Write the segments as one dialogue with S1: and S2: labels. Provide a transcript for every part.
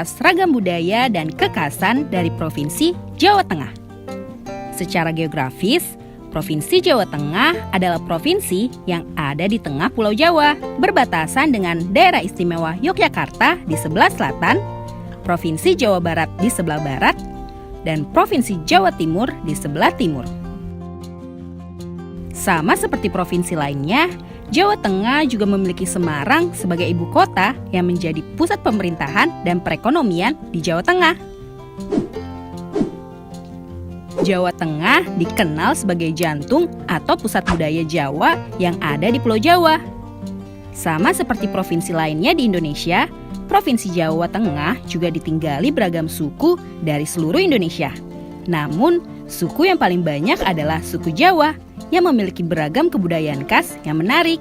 S1: membahas ragam budaya dan kekhasan dari Provinsi Jawa Tengah. Secara geografis, Provinsi Jawa Tengah adalah provinsi yang ada di tengah Pulau Jawa, berbatasan dengan Daerah Istimewa Yogyakarta di sebelah selatan, Provinsi Jawa Barat di sebelah barat, dan Provinsi Jawa Timur di sebelah timur. Sama seperti provinsi lainnya, Jawa Tengah juga memiliki Semarang sebagai ibu kota yang menjadi pusat pemerintahan dan perekonomian di Jawa Tengah. Jawa Tengah dikenal sebagai jantung atau pusat budaya Jawa yang ada di Pulau Jawa. Sama seperti provinsi lainnya di Indonesia, Provinsi Jawa Tengah juga ditinggali beragam suku dari seluruh Indonesia. Namun, suku yang paling banyak adalah suku Jawa yang memiliki beragam kebudayaan khas yang menarik.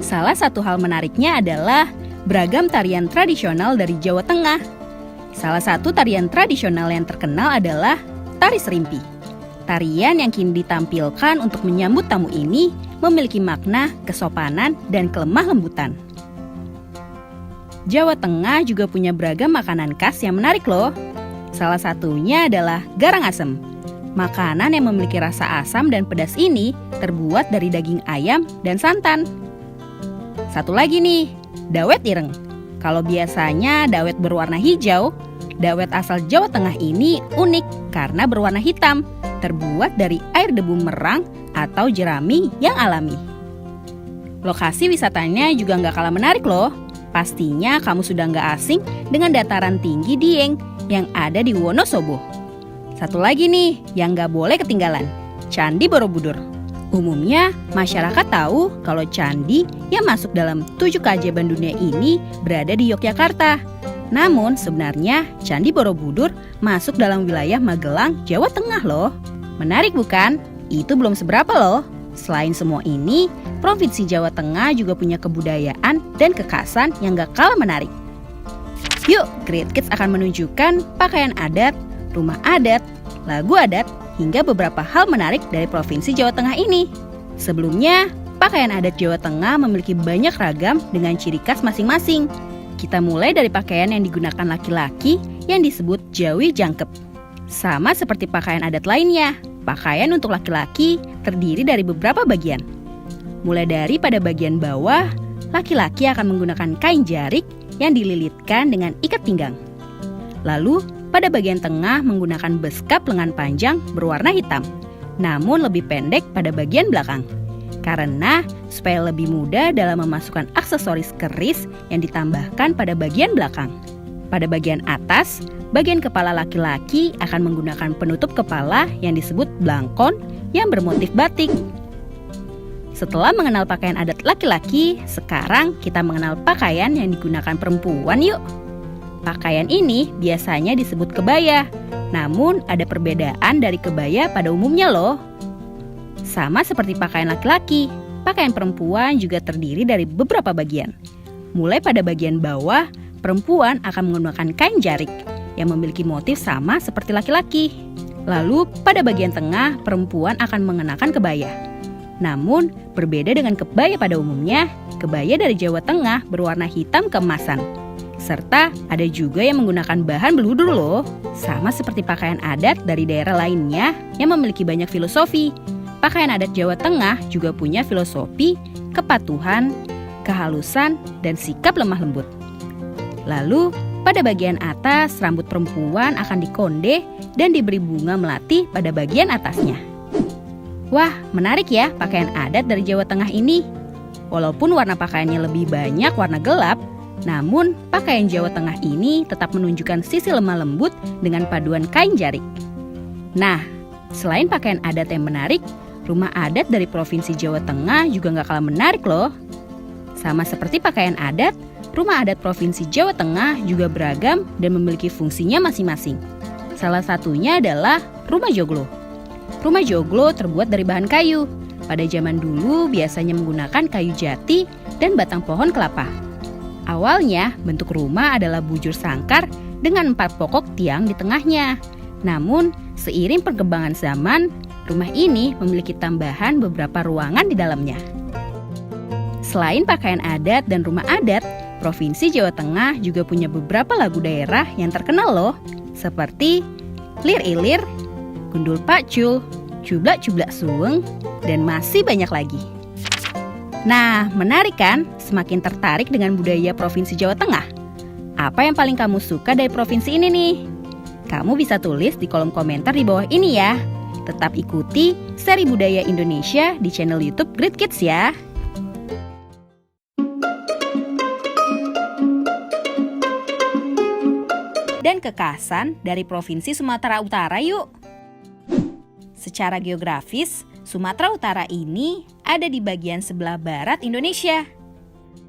S1: Salah satu hal menariknya adalah beragam tarian tradisional dari Jawa Tengah. Salah satu tarian tradisional yang terkenal adalah tari serimpi. Tarian yang kini ditampilkan untuk menyambut tamu ini memiliki makna kesopanan dan kelemah lembutan. Jawa Tengah juga punya beragam makanan khas yang menarik loh. Salah satunya adalah garang asem. Makanan yang memiliki rasa asam dan pedas ini terbuat dari daging ayam dan santan. Satu lagi nih, dawet ireng. Kalau biasanya dawet berwarna hijau, dawet asal Jawa Tengah ini unik karena berwarna hitam, terbuat dari air debu merang atau jerami yang alami. Lokasi wisatanya juga nggak kalah menarik loh. Pastinya kamu sudah nggak asing dengan dataran tinggi Dieng yang ada di Wonosobo. Satu lagi nih yang nggak boleh ketinggalan, Candi Borobudur. Umumnya masyarakat tahu kalau candi yang masuk dalam 7 keajaiban dunia ini berada di Yogyakarta. Namun sebenarnya Candi Borobudur masuk dalam wilayah Magelang, Jawa Tengah loh. Menarik bukan? Itu belum seberapa loh. Selain semua ini, Provinsi Jawa Tengah juga punya kebudayaan dan kekhasan yang gak kalah menarik. Yuk, Great Kids akan menunjukkan pakaian adat, rumah adat, lagu adat, hingga beberapa hal menarik dari Provinsi Jawa Tengah ini. Sebelumnya, pakaian adat Jawa Tengah memiliki banyak ragam dengan ciri khas masing-masing. Kita mulai dari pakaian yang digunakan laki-laki yang disebut Jawi Jangkep. Sama seperti pakaian adat lainnya, pakaian untuk laki-laki terdiri dari beberapa bagian. Mulai dari pada bagian bawah, laki-laki akan menggunakan kain jarik yang dililitkan dengan ikat pinggang. Lalu, pada bagian tengah menggunakan beskap lengan panjang berwarna hitam, namun lebih pendek pada bagian belakang. Karena supaya lebih mudah dalam memasukkan aksesoris keris yang ditambahkan pada bagian belakang. Pada bagian atas, bagian kepala laki-laki akan menggunakan penutup kepala yang disebut blangkon yang bermotif batik. Setelah mengenal pakaian adat laki-laki, sekarang kita mengenal pakaian yang digunakan perempuan yuk. Pakaian ini biasanya disebut kebaya, namun ada perbedaan dari kebaya pada umumnya loh. Sama seperti pakaian laki-laki, pakaian perempuan juga terdiri dari beberapa bagian. Mulai pada bagian bawah, perempuan akan menggunakan kain jarik yang memiliki motif sama seperti laki-laki. Lalu pada bagian tengah, perempuan akan mengenakan kebaya. Namun berbeda dengan kebaya pada umumnya, kebaya dari Jawa Tengah berwarna hitam keemasan. Serta ada juga yang menggunakan bahan beludur loh. Sama seperti pakaian adat dari daerah lainnya yang memiliki banyak filosofi. Pakaian adat Jawa Tengah juga punya filosofi, kepatuhan, kehalusan, dan sikap lemah lembut. Lalu, pada bagian atas, rambut perempuan akan dikonde dan diberi bunga melati pada bagian atasnya. Wah, menarik ya pakaian adat dari Jawa Tengah ini. Walaupun warna pakaiannya lebih banyak warna gelap, namun pakaian Jawa Tengah ini tetap menunjukkan sisi lemah lembut dengan paduan kain jarik. Nah, selain pakaian adat yang menarik, rumah adat dari Provinsi Jawa Tengah juga gak kalah menarik loh. Sama seperti pakaian adat, rumah adat Provinsi Jawa Tengah juga beragam dan memiliki fungsinya masing-masing. Salah satunya adalah rumah joglo. Rumah joglo terbuat dari bahan kayu. Pada zaman dulu biasanya menggunakan kayu jati dan batang pohon kelapa. Awalnya bentuk rumah adalah bujur sangkar dengan 4 pokok tiang di tengahnya. Namun seiring perkembangan zaman, rumah ini memiliki tambahan beberapa ruangan di dalamnya. Selain pakaian adat dan rumah adat, Provinsi Jawa Tengah juga punya beberapa lagu daerah yang terkenal loh, seperti Lir Ilir, Gundul Pacul, Cublak Cublak Suweng, dan masih banyak lagi. Nah, menarik kan? Semakin tertarik dengan budaya Provinsi Jawa Tengah. Apa yang paling kamu suka dari provinsi ini nih? Kamu bisa tulis di kolom komentar di bawah ini ya. Tetap ikuti seri Budaya Indonesia di channel YouTube Great Kids ya. Dan kekasan dari Provinsi Sumatera Utara yuk. Secara geografis, Sumatera Utara ini ada di bagian sebelah barat Indonesia.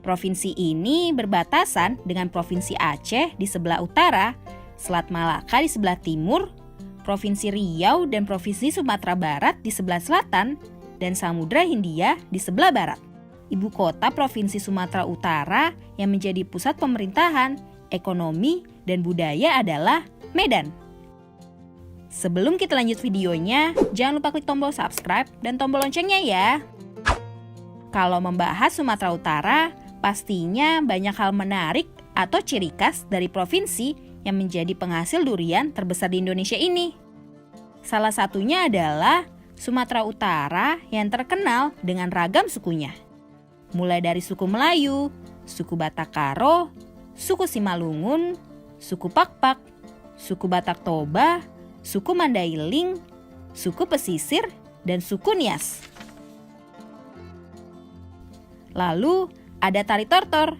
S1: Provinsi ini berbatasan dengan Provinsi Aceh di sebelah utara, Selat Malaka di sebelah timur, Provinsi Riau dan Provinsi Sumatera Barat di sebelah selatan, dan Samudra Hindia di sebelah barat. Ibu kota Provinsi Sumatera Utara yang menjadi pusat pemerintahan, ekonomi, dan budaya adalah Medan. Sebelum kita lanjut videonya, jangan lupa klik tombol subscribe dan tombol loncengnya ya. Kalau membahas Sumatera Utara, pastinya banyak hal menarik atau ciri khas dari provinsi yang menjadi penghasil durian terbesar di Indonesia ini. Salah satunya adalah Sumatera Utara yang terkenal dengan ragam sukunya. Mulai dari suku Melayu, suku Batak Karo, suku Simalungun, suku Pakpak, suku Batak Toba, suku Mandailing, suku Pesisir, dan suku Nias. Lalu ada tari tortor.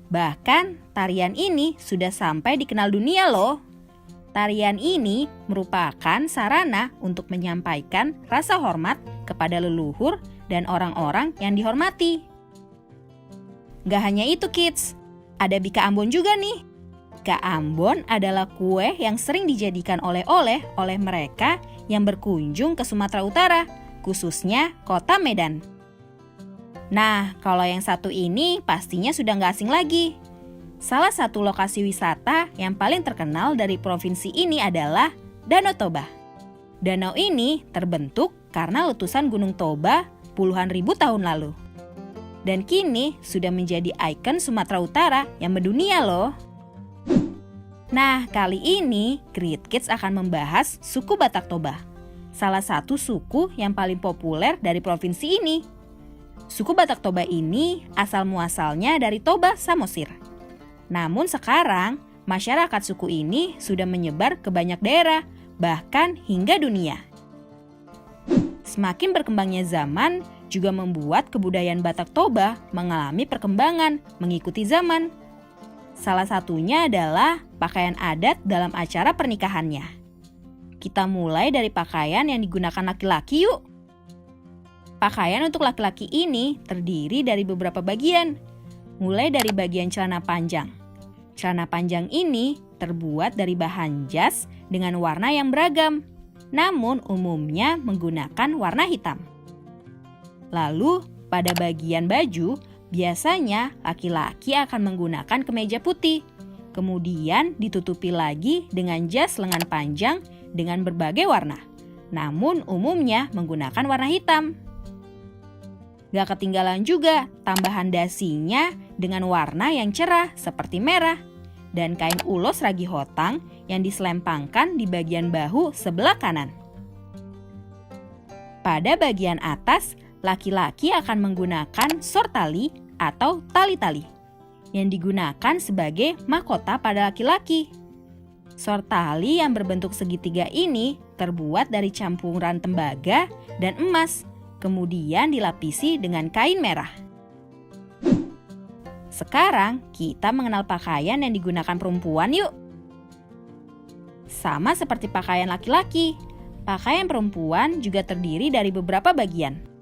S1: Bahkan tarian ini sudah sampai dikenal dunia loh. Tarian ini merupakan sarana untuk menyampaikan rasa hormat kepada leluhur dan orang-orang yang dihormati. Gak hanya itu kids, ada Bika Ambon juga nih. Bika Ambon adalah kue yang sering dijadikan oleh-oleh oleh mereka yang berkunjung ke Sumatera Utara, khususnya kota Medan. Nah, kalau yang satu ini pastinya sudah nggak asing lagi. Salah satu lokasi wisata yang paling terkenal dari provinsi ini adalah Danau Toba. Danau ini terbentuk karena letusan Gunung Toba puluhan ribu tahun lalu. Dan kini sudah menjadi ikon Sumatera Utara yang mendunia loh. Nah, kali ini Great Kids akan membahas suku Batak Toba, salah satu suku yang paling populer dari provinsi ini. Suku Batak Toba ini asal-muasalnya dari Toba, Samosir. Namun sekarang, masyarakat suku ini sudah menyebar ke banyak daerah, bahkan hingga dunia. Semakin berkembangnya zaman, juga membuat kebudayaan Batak Toba mengalami perkembangan mengikuti zaman. Salah satunya adalah pakaian adat dalam acara pernikahannya. Kita mulai dari pakaian yang digunakan laki-laki yuk. Pakaian untuk laki-laki ini terdiri dari beberapa bagian, mulai dari bagian celana panjang. Celana panjang ini terbuat dari bahan jas dengan warna yang beragam, namun umumnya menggunakan warna hitam. Lalu, pada bagian baju, biasanya laki-laki akan menggunakan kemeja putih, kemudian ditutupi lagi dengan jas lengan panjang dengan berbagai warna, namun umumnya menggunakan warna hitam. Gak ketinggalan juga tambahan dasinya dengan warna yang cerah seperti merah, dan kain ulos ragi hotang yang diselempangkan di bagian bahu sebelah kanan. Pada bagian atas, laki-laki akan menggunakan sortali atau tali-tali yang digunakan sebagai mahkota pada laki-laki. Sortali yang berbentuk segitiga ini terbuat dari campuran tembaga dan emas, kemudian dilapisi dengan kain merah. Sekarang kita mengenal pakaian yang digunakan perempuan yuk. Sama seperti pakaian laki-laki, pakaian perempuan juga terdiri dari beberapa bagian.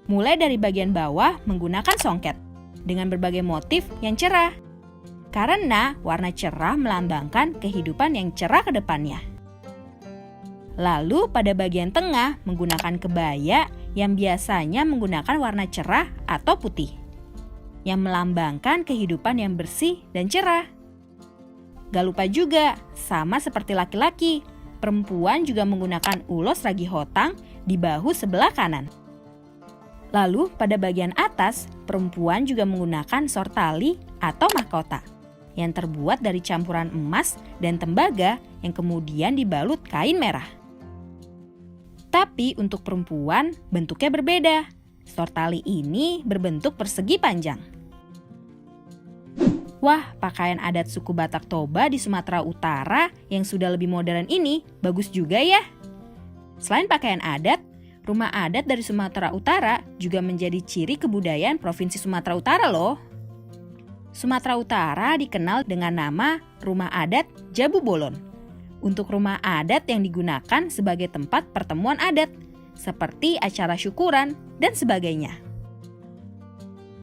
S1: Mulai dari bagian bawah menggunakan songket dengan berbagai motif yang cerah. Karena warna cerah melambangkan kehidupan yang cerah ke depannya. Lalu pada bagian tengah menggunakan kebaya yang biasanya menggunakan warna cerah atau putih, yang melambangkan kehidupan yang bersih dan cerah. Gak lupa juga, sama seperti laki-laki, perempuan juga menggunakan ulos ragi hotang di bahu sebelah kanan. Lalu pada bagian atas, perempuan juga menggunakan sortali atau mahkota yang terbuat dari campuran emas dan tembaga yang kemudian dibalut kain merah. Tapi untuk perempuan bentuknya berbeda. Sortali ini berbentuk persegi panjang. Wah, pakaian adat suku Batak Toba di Sumatera Utara yang sudah lebih modern ini bagus juga ya. Selain pakaian adat, rumah adat dari Sumatera Utara juga menjadi ciri kebudayaan Provinsi Sumatera Utara loh. Sumatera Utara dikenal dengan nama Rumah Adat Jabu Bolon. Untuk rumah adat yang digunakan sebagai tempat pertemuan adat, seperti acara syukuran dan sebagainya.